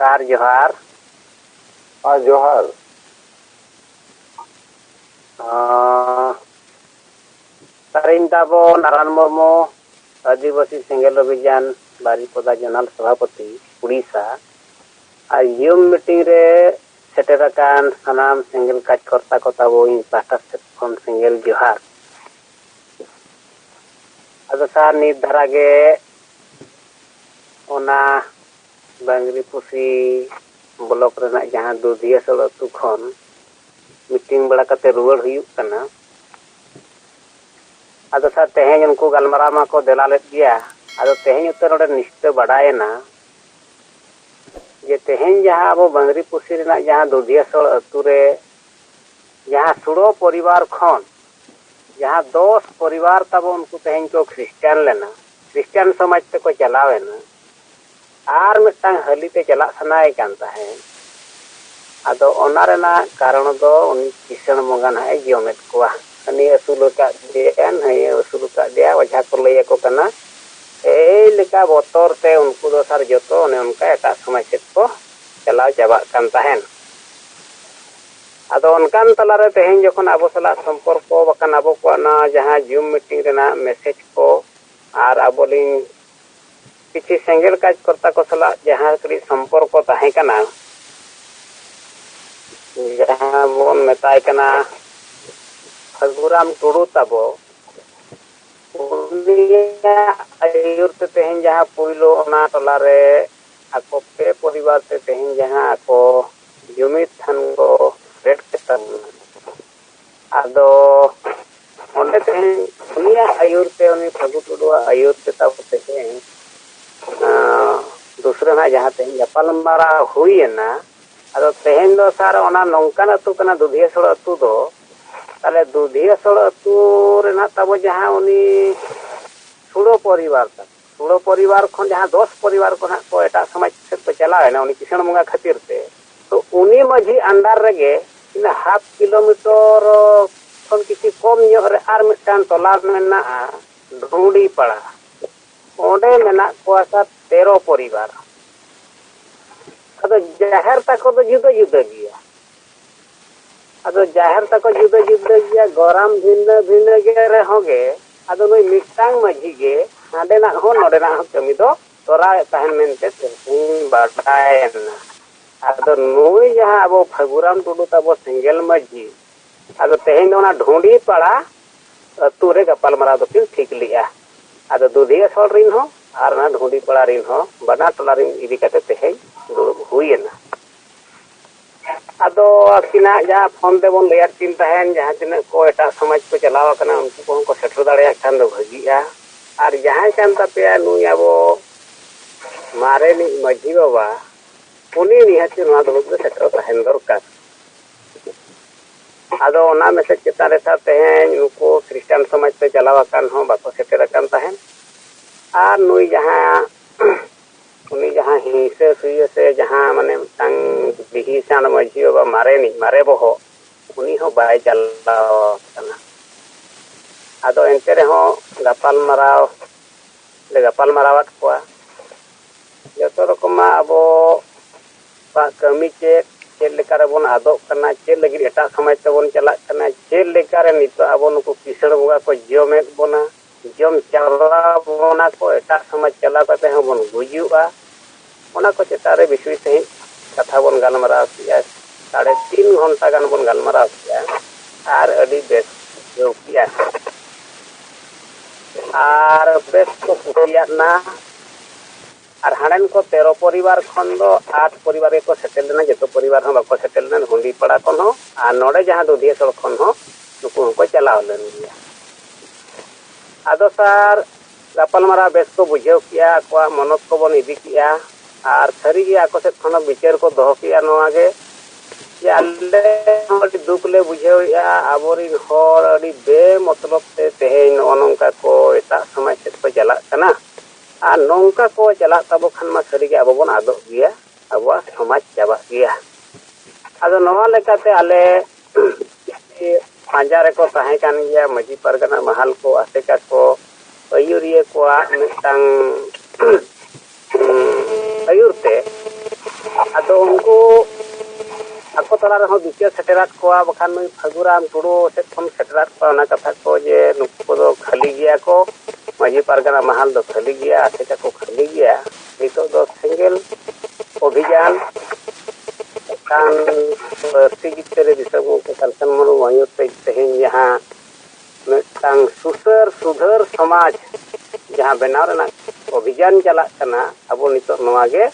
Sar Johar. Johar. Tarin tabo Naran Murmu, Adivasi Single Abhijan, Baripada Jonal Sabhapati, Odisha. Zoom meeting re seterakan sanam single kaj korta ko tabo in pahta kon single Johar. Ado sar nit dharage ona Bangri Pusi blok renak jahan Dudiya Sol atu khon meeting bala kate ruwar huyuk kana. Ado sar teheny unku galmara ma ko dela led gya. Ado teheny utar node nishta badayena je teheny jahan abo Bangri Pusi renak jahan Dudiya Sol atu re jahan sudo poribar khon jahan 10 परिवार तब उनको तेहन को Christian लेना Christian समाज पे को चलावे ना आर मिटांग हली ते चला सनाय कांता है आदो ओनारे ना कारण दो उन किसन मंगन है जियोमेट कोआ अनि असुल का दे एन है असुल का दे वजह को ले को कना ए लेका बोतर ते उनको दो सर जतो ने उनका एटा समाज से को चला जाबा कांता है ado onkan talare teheng jokon abo sala सम्पर्को bakan abo ko na jaha Zoom meeting rena message ko ar abolin kichi single kaj korta ko sala jaha kri सम्पर्को tahe kana jaha bon metai kana Phaguram Tudu tabo unia ayur te teheng jaha puilo ona talare ako pe poribar te teheng jaha ako jumit than go red ketan ado onde teheng unia ayur te oni Phagu Tudu ayur te tab teheng दूसरे ना जहाँ teheng japal mara huiyena ado teheng do sar ona nongkan atu kana Dudiya Sol atu do tale Dudiya Sol atu rena tabo jaहाँ uni sudo परिवार खन जहाँ 10 परिवार को ना को एटा समाज से को चलावे ना उनी किसान मंगा खातिर ते तो उनी माझी अंडर रेगे इन हाफ किलोमीटर खन किसी कम ᱧᱚᱜ रे आर मिटान टोला मेना ढूंडी पड़ा ओंडे मेना को सा 13 परिवार अदो जाहिर तक तो जुदा जुदा गया अदो जाहिर तक जुदा जुदा गया गरम भिन्न भिन्न गे रे होगे अदो नई मिटांग माझी गे नाडे ना हो नोडे ना कमी दो तोरा तहन मेनते तेहन बाटायना ado nui jaha abo Phaguram Tudu tabo single माझी ado teheng ona ढूंडी पड़ा atu re gapal mara do kin ठीक लिया ado Dudiya Sol rin ho ar na ढूंडी पड़ा rin ho bana tola rin idi kate teheng durub huiyena ado akina jaha phone te bon layar tin tahen jaha tina ko eta samaj ko chalawa kana unku ko setter dareya khan do bhagiya ar jaha kan ta pe nui abo mare ni माझी baba उनी निहति नवा दुलुक shutter तहन दरकार आदो ओना message चेता रे सा तेहन उनको क्रिश्चियन समाज पे चलावा कान हो बाको सेटर कान तहन आ नुई जहां उनी जहां हिंसे सुई से जहां माने तंग बिही सान माझी बाबा मारे बहो उनी हो बाय चलावा काना आदो एंते रे हो गपाल मारावत कोआ जतो रकमा अबो कमी चेद लेकारे बोन आदोग कना चेद लगी एटा समाज तबन चलाक कना चेद लेकारे नितो आबो नुको किसड़ बंगा को जमेद बोना जम चाला बोना को एटा समाज चला कते ह बोन गुजुआ ओना को चेतारे विश्वी सही कथा बोन गालमरा किया 3.5 घंटा गान बोन गालमरा किया आर अडी बेस जो किया आर बेस को पुरिया ना আর হাড়েন को 13 परिवार खन दो 8 परिवार को सेटल ना जतो परिवार हम को सेटल ना हुंडी पड़ा कोन हो आ नोडे जहां Dudiya Sol खन हो नुको को चलाव लेन गया आदो सार गपाल मारा बेस को बुझेव किया को मनोत को बन इदी किया आर थरी गया को से खन विचार को दह किया नोआ गे ये अल्ले हमडी दुख ले बुझेव या आबोरी होर अडी बे मतलब ते तेहेन ओनंका को एटा समाज से को चला कना आ नौका को चला तब खान मा सरी के अब बन आदो गया अब समाज चाबा गया आदो नवा लेकाते आले पांजारे को ताहे कान गया माझी परगना महल को आसेका को अयुरिये को मिटांग अयुरते ᱟᱫᱚ ᱩᱱᱠᱩ ᱟᱠᱚ ᱛᱟᱞᱟ ᱨᱮᱦᱚᱸ ᱵᱤᱪᱟᱹᱨ ᱥᱮᱴᱮᱨᱟᱫ ᱠᱚᱣᱟ, ᱵᱟᱠᱷᱟᱱ ᱱᱩᱭ ᱯᱷᱟᱹᱜᱩᱨᱟᱢ ᱴᱩᱰᱩ ᱥᱮᱫ ᱠᱷᱚᱱ ᱥᱮᱴᱮᱨᱟᱫ ᱠᱚᱣᱟ ᱚᱱᱟ ᱠᱟᱛᱷᱟ ᱠᱚ ᱡᱮ ᱱᱩᱠᱩ ᱠᱚᱫᱚ ᱠᱷᱟᱹᱞᱤ ᱜᱮᱭᱟ ᱠᱚ, ᱢᱟᱺᱡᱷᱤ ᱯᱟᱨᱜᱟᱱᱟ ᱢᱟᱦᱟᱞ ᱫᱚ ᱠᱷᱟᱹᱞᱤ ᱜᱮᱭᱟ, ᱟᱥᱮᱠᱟ ᱠᱚ ᱠᱷᱟᱹᱞᱤ ᱜᱮᱭᱟ, ᱱᱤᱛᱚᱜ ᱫᱚ ᱥᱮᱸᱜᱮᱞ ᱚᱵᱷᱤᱡᱟᱱ ᱠᱟᱱ ᱯᱟᱹᱨᱥᱤ ᱡᱤᱛᱠᱟᱹᱨᱤ ᱫᱤᱥᱚᱢ ᱜᱚᱢᱠᱮ ᱠᱟᱧᱪᱚᱱ ᱢᱩᱨᱢᱩ ᱟᱹᱭᱩᱨ ᱛᱮ ᱛᱮᱦᱮᱧ ᱡᱟᱦᱟᱸ ᱢᱤᱫᱴᱟᱝ ᱥᱩᱥᱟᱹᱨ ᱥᱩᱫᱷᱟᱹᱨ ᱥᱚᱢᱟᱡᱽ ᱡᱟᱦᱟᱸ ᱵᱮᱱᱟᱣ ᱨᱮᱱᱟᱜ ᱚᱵᱷᱤᱡᱟᱱ ᱪᱟᱞᱟᱜ ᱠᱟᱱᱟ, ᱟᱵᱚ ᱱᱤᱛᱚᱜ ᱱᱚᱣᱟ ᱜᱮ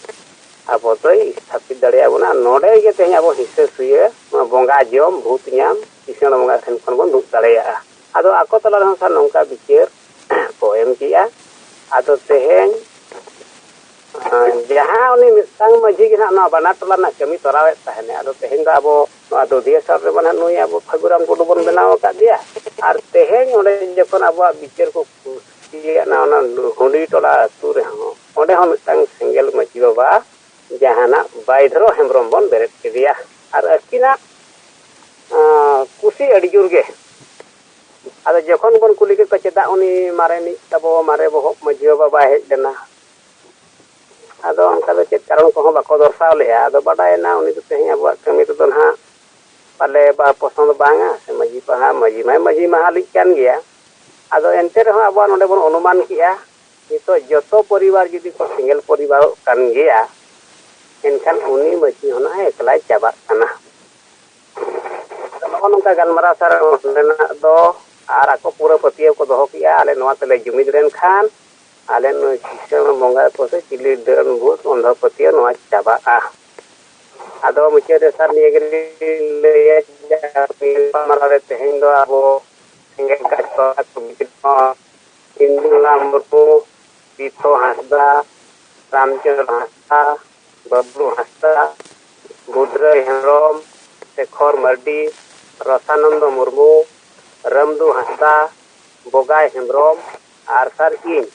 ᱟᱵᱚ ᱫᱚᱭ ᱥᱛᱷᱟᱯᱤᱛ ᱫᱟᱲᱮᱭᱟᱵᱚᱱᱟ᱾ ᱱᱚᱰᱮ ᱜᱮ ᱛᱮᱦᱮᱧ ᱟᱵᱚ ᱦᱤᱸᱥᱟᱹ ᱥᱩᱭᱟᱹ ᱵᱚᱸᱜᱟ ᱡᱚᱢ ᱵᱷᱩᱛ ᱧᱟᱢ ᱠᱤᱥᱟᱹᱬ ᱵᱚᱸᱜᱟ ᱴᱷᱮᱱ ᱠᱷᱚᱱ ᱵᱚᱱ ᱫᱩᱜ ᱫᱟᱲᱮᱭᱟᱜᱼᱟ᱾ ᱟᱫᱚ ᱟᱠᱚ ᱛᱟᱞᱟ ᱨᱮᱦᱚᱸ ᱠᱷᱟᱱ ᱱᱚᱝᱠᱟ ᱵᱤᱪᱟᱹᱨ ᱠᱚ ᱮᱢ ᱠᱮᱜᱼᱟ᱾ ᱟᱫᱚ ᱛᱮᱦᱮᱧ ᱡᱟᱦᱟᱸ ᱩᱱᱤ ᱢᱤᱫᱴᱟᱝ ᱢᱟᱺᱡᱷᱤ ᱜᱮ ᱱᱟᱦᱟᱜ ᱱᱚᱣᱟ ᱵᱟᱱᱟᱨ ᱴᱚᱞᱟ ᱨᱮᱱᱟᱜ ᱠᱟᱹᱢᱤ ᱛᱚᱨᱟᱣᱮᱫ ᱛᱟᱦᱮᱱᱟ᱾ ᱟᱫᱚ ᱛᱮᱦᱮᱧ ᱫᱚ ᱟᱵᱚ ᱱᱚᱣᱟ ᱫᱩᱫᱷᱤᱭᱟᱹ ᱥᱟᱞ ᱨᱮᱢᱟ ᱱᱟᱦᱟᱜ ᱱᱩᱭ ᱟᱵᱚ ᱯᱷᱟᱹᱜᱩᱨᱟᱢ ᱴᱩᱰᱩ ᱵᱚᱱ ᱵᱮᱱᱟᱣ ᱟᱠᱟᱫᱮᱭᱟ, ᱟᱨ ᱛᱮᱦᱮᱧ ᱚᱸᱰᱮ ᱡᱚᱠᱷᱚᱱ ᱟᱵᱚᱣᱟᱜ ᱵᱤᱪᱟᱹᱨ ᱠᱚ ᱠᱩᱥᱤᱭᱟᱜᱼᱟ ᱚᱱᱟ ᱦᱩᱸᱰᱤ ᱴᱚᱞᱟ ᱟᱹᱛᱩ ᱨᱮᱦᱚᱸ ᱚᱸᱰᱮ ᱦᱚᱸ ᱢᱤᱫᱴᱟᱝ ᱥᱮᱸᱜᱮᱞ ᱢᱟᱺᱡᱷᱤ ᱵᱟᱵᱟ ᱡᱟᱦᱟᱱᱟᱜ ᱵᱟᱭᱫᱷᱚᱨᱚ ᱦᱮᱢᱵᱨᱚᱢ ᱵᱚᱱ ᱵᱮᱨᱮᱫ ᱠᱮᱫᱮᱭᱟ, ᱟᱨ ᱟᱹᱠᱤᱱᱟᱜ ᱠᱩᱥᱤ ᱟᱹᱰᱤ ᱡᱳᱨ ᱜᱮ᱾ ᱟᱫᱚ ᱡᱚᱠᱷᱚᱱ ᱵᱚᱱ ᱠᱩᱞᱤ ᱠᱮᱫ ᱠᱚᱣᱟ ᱪᱮᱫᱟᱜ ᱩᱱᱤ ᱢᱟᱨᱮᱱᱤᱡ ᱛᱟᱵᱚ ᱢᱟᱨᱮ ᱵᱚᱦᱚᱜ ᱢᱟᱺᱡᱷᱤ ᱵᱟᱵᱟ ᱵᱟᱭ ᱦᱮᱡ ᱞᱮᱱᱟ, ᱟᱫᱚ ᱚᱱᱠᱟ ᱫᱚ ᱪᱮᱫ ᱠᱟᱨᱚᱱ ᱠᱚᱦᱚᱸ ᱵᱟᱠᱚ ᱫᱚᱨᱥᱟᱣ ᱞᱮᱜᱼᱟ᱾ ᱟᱫᱚ ᱵᱟᱰᱟᱭᱮᱱᱟ ᱩᱱᱤ ᱫᱚ ᱛᱮᱦᱮᱧ ᱟᱵᱚᱣᱟᱜ ᱠᱟᱹᱢᱤ ᱨᱮᱫᱚ ᱱᱟᱦᱟᱜ ᱯᱟᱞᱮ ᱵᱟ ᱯᱚᱥᱚᱸᱫ ᱵᱟᱝᱟ, ᱥᱮ ᱢᱟᱺᱡᱷᱤ ᱢᱟᱭ ᱢᱟᱺᱡᱷᱤ ᱢᱟᱦᱟᱞᱤᱡ ᱠᱟᱱ ᱜᱮᱭᱟ᱾ ᱟᱫᱚ ᱮᱱᱛᱮ ᱨᱮᱦᱚᱸ ᱟᱵᱚᱣᱟᱜ ᱱᱚᱰᱮ ᱵᱚᱱ ᱚᱱᱩᱢᱟᱱ ᱠᱮᱜᱼᱟ, ᱱᱤᱛᱚᱜ ᱡᱚᱛᱚ ᱯᱚᱨᱤᱵᱟᱨ ᱡᱩᱫᱤ ko ᱥᱮᱸᱜᱮᱞ ᱯᱚᱨᱤᱵᱟᱨᱚᱜ ᱠᱟᱱ ᱜᱮᱭᱟ, ᱮᱱᱠᱷᱟᱱ ᱩᱱᱤ ᱢᱟᱺᱡᱷᱤ ᱦᱚᱸ ᱱᱟᱦᱟᱜ ᱮᱠᱞᱟᱭ ᱪᱟᱵᱟᱜ ᱠᱟᱱᱟ᱾ ᱱᱚᱜᱼᱚ ᱱᱚᱝᱠᱟ ᱜᱟᱞᱢᱟᱨᱟᱣ ᱥᱟᱨ ᱚᱸᱰᱮᱱᱟᱜ ᱫᱚ, ᱟᱨ ᱟᱠᱚ ᱯᱩᱨᱟᱹ ᱯᱟᱹᱛᱭᱟᱹᱣ ᱠᱚ ᱫᱚᱦᱚ ᱠᱮᱜᱼᱟ, ᱟᱞᱮ ᱱᱚᱣᱟ ᱛᱮᱞᱮ ᱡᱩᱢᱤᱫ ᱞᱮᱱᱠᱷᱟᱱ ᱟᱞᱮ ᱱᱩᱭ ᱠᱤᱥᱟᱹᱬ ᱵᱚᱸᱜᱟ ᱠᱚ ᱥᱮ ᱪᱤᱞᱤ ᱰᱟᱹᱱ ᱵᱷᱩᱛ ᱚᱱᱫᱷᱚ ᱯᱟᱹᱛᱭᱟᱹᱣ ᱱᱚᱣᱟ ᱪᱟᱵᱟᱜᱼᱟ᱾ ᱟᱫᱚ ᱢᱩᱪᱟᱹᱫ ᱨᱮ ᱥᱟᱨ ᱱᱤᱭᱟᱹ ᱜᱮᱞᱤᱧ ᱞᱟᱹᱭᱟ ᱜᱟᱞᱢᱟᱨᱟᱣ ᱨᱮ ᱛᱮᱦᱮᱧ ᱫᱚ ᱟᱵᱚ ᱥᱮᱸᱜᱮᱞ ᱠᱟᱡᱽ ᱤᱱᱫᱩᱞᱟ ᱢᱩᱨᱢᱩ, ᱯᱤᱛᱷᱚ ᱦᱟᱸᱥᱫᱟ, ᱨᱟᱢᱪᱚᱸᱫᱽᱨ ᱦᱟᱸᱥᱫᱟ, ᱵᱟᱵᱞᱩ ᱦᱟᱸᱥᱫᱟ, ᱵᱩᱫᱽᱨᱟᱹᱭ ᱦᱮᱢᱵᱨᱚᱢ, ᱥᱮᱠᱷᱚᱨ ᱢᱟᱨᱰᱤ, ᱨᱚᱥᱟᱱᱚᱱᱫᱚ ᱢᱩᱨᱢᱩ, ᱨᱟᱢᱫᱩ ᱦᱟᱸᱥᱫᱟ, ᱵᱚᱜᱟᱭ ᱦᱮᱢᱵᱨᱚᱢ, ᱟᱨ ᱥᱟᱨ ᱤᱧ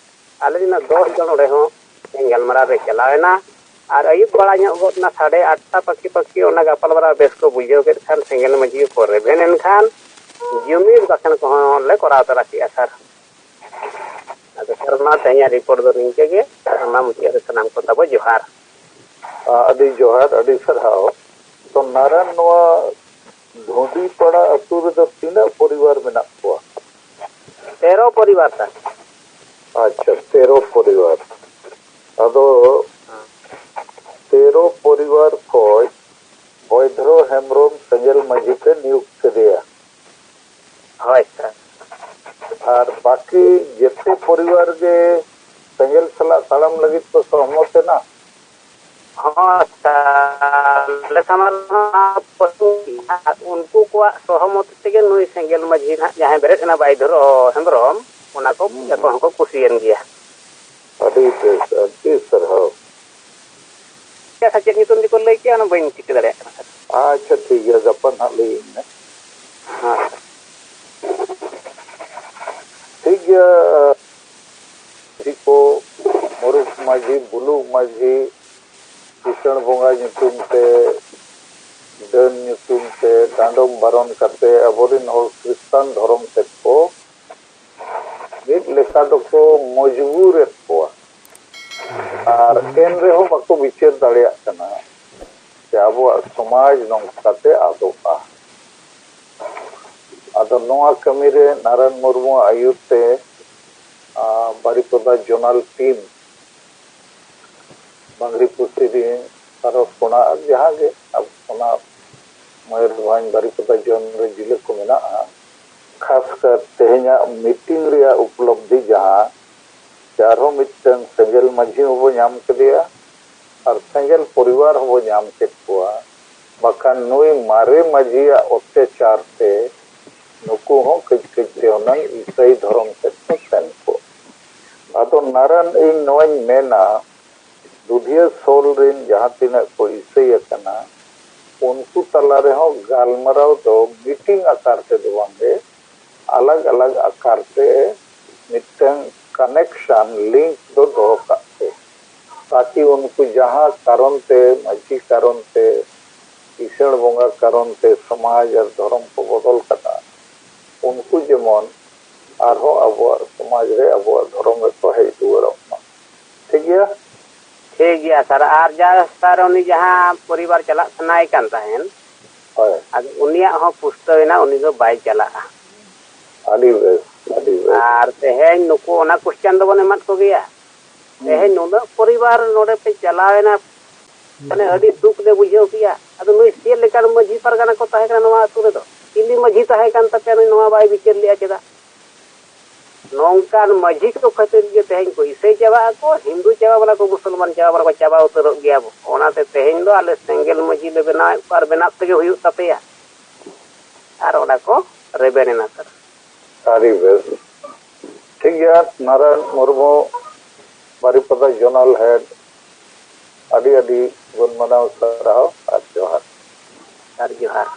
ᱟᱞᱮ ᱨᱮᱱᱟᱜ 10 ᱡᱚᱱ ᱚᱸᱰᱮ ᱦᱚᱸ ᱜᱟᱞᱢᱟᱨᱟᱣ ᱨᱮ ᱪᱟᱞᱟᱣᱮᱱᱟ᱾ ᱟᱨ ᱟᱹᱭᱩᱵ ᱵᱮᱲᱟ ᱧᱚᱜ ᱜᱚᱫ ᱮᱱᱟ 8:30 ᱯᱟᱠᱤ ᱚᱱᱟ ᱜᱟᱯᱟᱞᱢᱟᱨᱟᱣ ᱵᱮᱥ ᱠᱚ ᱵᱩᱡᱷᱟᱹᱣ ᱠᱮᱫ ᱠᱷᱟᱱ ᱥᱮᱸᱜᱮᱞ ᱢᱟᱺᱡᱷᱤ ᱠᱚ ᱨᱮᱵᱮᱱ ᱮᱱᱠᱷᱟᱱ ᱡᱩᱢᱤᱫ ᱵᱟᱠᱷᱟᱱ ᱠᱚᱦᱚᱸ ᱞᱮ ᱠᱚᱨᱟᱣ ᱛᱚᱨᱟ ᱠᱮᱜᱼᱟ ᱥᱟᱨ᱾ ᱟᱫᱚ ᱥᱟᱨ ᱢᱟ ᱛᱮᱦᱮᱧᱟᱜ ᱨᱤᱯᱳᱨᱴ ᱫᱚ ᱱᱤᱝᱠᱟᱹ ᱜᱮ, ᱟᱨ ᱚᱱᱟ ᱢᱩᱪᱟᱹᱫ ᱨᱮ ᱥᱟᱱᱟᱢ ᱠᱚ ᱛᱟᱵᱚ ᱡᱚᱦᱟᱨ᱾ ᱟᱹᱰᱤ ᱡᱚᱦᱟᱨ, ᱟᱹᱰᱤ ᱥᱟᱨᱦᱟᱣ᱾ ᱛᱚ ᱱᱟᱨᱟᱱ ᱱᱚᱣᱟ ᱰᱷᱩᱸᱰᱤ ᱯᱟᱲᱟ ᱟᱹᱛᱩ ᱨᱮᱫᱚ ᱛᱤᱱᱟᱹᱜ ᱯᱚᱨᱤᱵᱟᱨ ᱢᱮᱱᱟᱜ ᱠᱚᱣᱟ? 13 ᱯᱚᱨᱤᱵᱟᱨ ᱥᱟᱨ᱾ ᱟᱪᱪᱷᱟ, 13 ᱯᱚᱨᱤᱵᱟর। ᱟᱫᱚ 13 পরিবার কয় বৈদ্র হেমব্রম সেঙ্গেল মাঝিকে নিয়োগ করেয়া। হয় স্যার। আর বাকি যেতে পরিবার গে সেঙ্গেল সালা তাড়াম লাগিত তো সহমত না? ᱦᱚᱸ ᱟᱞᱮ ᱥᱟᱢᱟᱝ ᱩᱱᱠᱩ ᱠᱚᱣᱟᱜ ᱥᱚᱦᱚᱢᱚᱛ ᱛᱮᱜᱮ ᱱᱩᱭ ᱥᱮᱸᱜᱮᱞ ᱢᱟᱺᱡᱷᱤ ᱱᱟᱦᱟᱜ ᱡᱟᱦᱟᱸᱭ ᱵᱮᱨᱮᱫ ᱮᱱᱟ ᱵᱟᱭᱫᱷᱚᱨᱚ ᱦᱮᱢᱵᱨᱚᱢ, ᱚᱱᱟ ᱠᱚ ᱡᱚᱛᱚ ᱦᱚᱸᱠᱚ ᱠᱩᱥᱤᱭᱮᱱ ᱜᱮᱭᱟ। ᱟᱹᱰᱤ ᱵᱮᱥ, ᱟᱹᱰᱤ ᱥᱟᱨᱦᱟᱣ। ᱪᱮᱫ ᱧᱩᱛᱩᱢ ᱫᱚᱠᱚ ᱞᱟᱹᱭ ᱠᱮᱜᱼᱟ ᱚᱱᱟ ᱵᱟᱹᱧ ᱴᱷᱤᱠᱟᱹ ᱫᱟᱲᱮᱭᱟᱜ ᱠᱟᱱᱟ ᱥᱟᱨ। ᱟᱪᱪᱷᱟ ᱴᱷᱤᱠ ᱜᱮᱭᱟ, ᱜᱟᱯᱟ ᱱᱟᱦᱟᱜ ᱞᱟᱹᱭᱟᱹᱧ ᱢᱮ। ᱦᱮᱸ ᱴᱷᱤक ᱜᱮᱭᱟ। ᱢᱟᱺᱡᱷᱤ ᱠᱚ, ᱢᱩᱨᱩᱠ ᱢᱟᱺᱡᱷᱤ, ᱵᱩᱞᱩᱜ ᱢᱟᱺᱡᱷᱤ, ᱠᱤᱥᱟᱹᱬ ᱵᱚᱸᱜᱟ ᱧᱩᱛᱩᱢ ᱛᱮ, ᱰᱟᱹᱱ ᱧᱩᱛᱩᱢ ᱛᱮ ᱰᱟᱸᱰᱚᱢ ᱵᱟᱨᱚᱱ ᱠᱟᱛᱮ ᱟᱵᱚᱨᱮᱱ ᱦᱚᱲ ᱠᱷᱨᱤᱥᱴᱟᱱ ᱫᱷᱚᱨᱚᱢ ᱥᱮᱫ ᱠᱚ ᱢᱤᱫ ᱞᱮᱠᱟ ᱫᱚᱠᱚ ᱢᱚᱡᱵᱩᱨᱮᱫ ᱠᱚᱣᱟ। ᱟᱨ ᱮᱱ ᱨᱮᱦᱚᱸ ᱵᱟᱠᱚ ᱵᱤᱪᱟᱹᱨ ᱫᱟᱲᱮᱭᱟᱜ ᱠᱟᱱᱟ ᱡᱮ ᱟᱵᱚᱣᱟᱜ ᱥᱚᱢᱟᱡᱽ ᱱᱚᱝᱠᱟᱛᱮ ᱟᱫᱚᱜᱼᱟ। ᱟᱫᱚ ᱱᱚᱣᱟ ᱠᱟᱹᱢᱤᱨᱮ ᱱᱟᱨᱟᱭᱚᱱ ᱢᱩᱨᱢᱩᱣᱟᱜ ᱟᱹᱭᱩᱨ ᱛᱮ ᱵᱟᱨᱤᱯᱟᱫᱟ ᱡᱳᱱᱟᱞ ᱴᱤᱢ, ᱵᱟᱸᱜᱽᱨᱤᱯᱚᱥᱤ ᱨᱮᱱ ᱯᱟᱨᱚᱥᱠᱚᱬᱟ ᱟᱨ ᱡᱟᱦᱟᱸ ᱜᱮ ᱚᱱᱟ ᱢᱚᱭᱩᱨᱵᱷᱚᱸᱡᱽ ᱵᱟᱨᱤᱯᱟᱫᱟ ᱡᱳᱱ ᱨᱮ ᱡᱤᱞᱟᱹ ᱠᱚ ᱢᱮᱱᱟᱜᱼᱟ, ᱠᱷᱟᱥᱠᱟᱨ ᱛᱮᱦᱮᱧᱟᱜ ᱢᱤᱴᱤᱝ ᱨᱮᱭᱟᱜ ᱩᱯᱞᱚᱵᱽᱫᱷᱤ ᱡᱟᱦᱟᱸ ᱟᱨᱦᱚᱸ ᱢᱤᱫᱴᱟᱝ ᱥᱮᱸᱜᱮᱞ ᱢᱟᱺᱡᱷᱤ ᱦᱚᱸᱵᱚ ᱧᱟᱢ ᱠᱮᱫᱮᱭᱟ ᱟᱨ ᱥᱮᱸᱜᱮᱞ ᱯᱚᱨᱤᱵᱟᱨ ᱦᱚᱸᱵᱚ ᱧᱟᱢ ᱠᱮᱫ ᱠᱚᱣᱟ। ᱵᱟᱠᱷᱟᱱ ᱱᱩᱭ ᱢᱟᱨᱮ ᱢᱟᱺᱡᱷᱤᱭᱟᱜ ᱚᱛᱛᱟᱪᱟᱨ ᱛᱮ ᱱᱩᱠᱩ ᱦᱚᱸ ᱠᱟᱹᱡ ᱠᱟᱹᱡ ᱛᱮ ᱦᱩᱱᱟᱹᱝ ᱤᱥᱟᱹᱭ ᱫᱷᱚᱨᱚᱢ ᱥᱮᱫ ᱠᱚ ᱥᱮᱱ ᱠᱚᱜ। ᱟᱫᱚ ᱱᱟᱨᱟᱱ ᱤᱧ ᱱᱚᱣᱟᱧ ᱢᱮᱱᱟ, ᱫᱩᱫᱷᱤᱭᱟᱹ ᱥᱳᱞ ᱨᱮᱱ ᱡᱟᱦᱟᱸ ᱛᱤᱱᱟᱹᱜ ᱠᱚ ᱤᱥᱟᱹᱭ ᱟᱠᱟᱱᱟ, उनको तला रहो गालमराव तो मीटिंग आकार से दोवांगे अलग अलग आकार से मिटन कनेक्शन लिंक दो दोहो काते ताकि उनको जहां कारण ते मची कारण ते ईश्वर बोंगा कारण ते समाज और धर्म को बदल कता उनको जेमन आरो अब समाज रे अब धर्म को है दुआर ठीक गया। ᱴᱷᱤक ᱜᱮᱭᱟ ᱥᱟᱨ ᱟᱨ ᱥᱟᱨ ᱩᱱᱤ ᱡᱟᱦᱟᱸ ᱯᱚᱨᱤᱵᱟᱨ ᱪᱟᱞᱟᱜ ᱥᱟᱱᱟᱭ ᱠᱟᱱ ᱛᱟᱦᱮᱱ ᱦᱳᱭ ᱟᱫᱚ ᱩᱱᱤᱭᱟᱜ ᱦᱚᱸ ᱯᱩᱥᱴᱟᱹᱣ ᱮᱱᱟ ᱩᱱᱤ ᱫᱚ ᱵᱟᱭ ᱪᱟᱞᱟᱜᱼᱟ ᱟᱹᱰᱤ ᱵᱮᱥ ᱟᱹᱰᱤ ᱵᱮᱥ ᱟᱨ ᱛᱮᱦᱮᱧ ᱱᱩᱠᱩ ᱚᱱᱟ ᱠᱚᱥᱪᱟᱱ ᱫᱚᱵᱚᱱ ᱮᱢᱟᱫ ᱠᱚᱜᱮᱭᱟ ᱛᱮᱦᱮᱧ ᱱᱩᱱᱟᱹᱜ ᱯᱚᱨᱤᱵᱟᱨ ᱱᱚᱰᱮ ᱯᱮ ᱪᱟᱞᱟᱣᱮᱱᱟ ᱢᱟᱱᱮ ᱟᱹᱰᱤ ᱫᱩᱠ ᱞᱮ ᱵᱩᱡᱷᱟᱹᱣ ᱠᱮᱭᱟ ᱟᱫᱚ ᱱᱩᱭ ᱪᱮᱫ ᱞᱮᱠᱟᱱ ᱢᱟᱺᱡᱷᱤ ᱯᱟᱨᱜᱟᱱᱟ ᱠᱚ ᱛᱟᱦᱮᱸ ᱠᱟᱱᱟ ᱱᱚᱣᱟ ᱟᱹᱛᱩ ᱨᱮᱫᱚ ᱪᱤᱞᱤ ᱢᱟᱺᱡᱷᱤ ᱛᱟᱦᱮᱸ ᱠᱟᱱ ᱛᱟᱯᱮᱭᱟ ᱱᱩᱭ ᱱᱚᱣᱟ ᱵᱟᱭ ᱵᱤᱪᱟᱹᱨ ᱞᱮᱜᱼᱟ ᱪᱮᱫᱟᱜ ᱱᱚᱝᱠᱟᱱ ᱢᱟᱺᱡᱷᱤ ᱠᱚ ᱠᱷᱟᱹᱛᱤᱨ ᱜᱮ ᱛᱮᱦᱮᱧ ᱠᱚ ᱤᱥᱟᱹᱭ ᱪᱟᱵᱟᱜ ᱟᱠᱚ ᱦᱤᱱᱫᱩ ᱪᱟᱵᱟ ᱵᱟᱞᱟ ᱠᱚ ᱢᱩᱥᱚᱞᱢᱟᱱ ᱪᱟᱵᱟ ᱵᱟᱞᱟ ᱠᱚ ᱪᱟᱵᱟ ᱩᱛᱟᱹᱨᱚᱜ ᱜᱮᱭᱟ ᱵᱚ ᱚᱱᱟᱛᱮ ᱛᱮᱦᱮᱧ ᱫᱚ ᱟᱞᱮ ᱥᱮᱸᱜᱮᱞ ᱢᱟᱺᱡᱷᱤ ᱞᱮ ᱵᱮᱱᱟᱣᱮᱫ ᱠᱚᱣᱟ ᱟᱨ ᱵᱮᱱᱟᱣ ᱛᱮᱜᱮ ᱦᱩᱭᱩᱜ ᱛᱟᱯᱮᱭᱟ ᱟᱨ ᱚᱱᱟ ᱠᱚ ᱨᱮᱵᱮᱱ ᱮᱱᱟ ᱥᱟᱨ ᱟᱹᱰᱤ ᱵᱮᱥ ᱴᱷᱤक ᱜᱮᱭᱟ ᱱᱟᱨᱟᱭᱚᱱ ᱢᱩᱨᱢᱩ ᱵᱟᱨᱤᱯᱟᱫᱟ ᱡᱳᱱᱟᱞ ᱦᱮᱰ ᱟᱹᱰᱤ ᱟᱹᱰᱤ ᱜᱩᱱ ᱢᱟᱱᱟᱣ ᱥᱟᱨᱦᱟᱣ ᱟᱨ ᱡᱚᱦᱟᱨ ᱥᱟᱨ ᱡᱚᱦᱟᱨ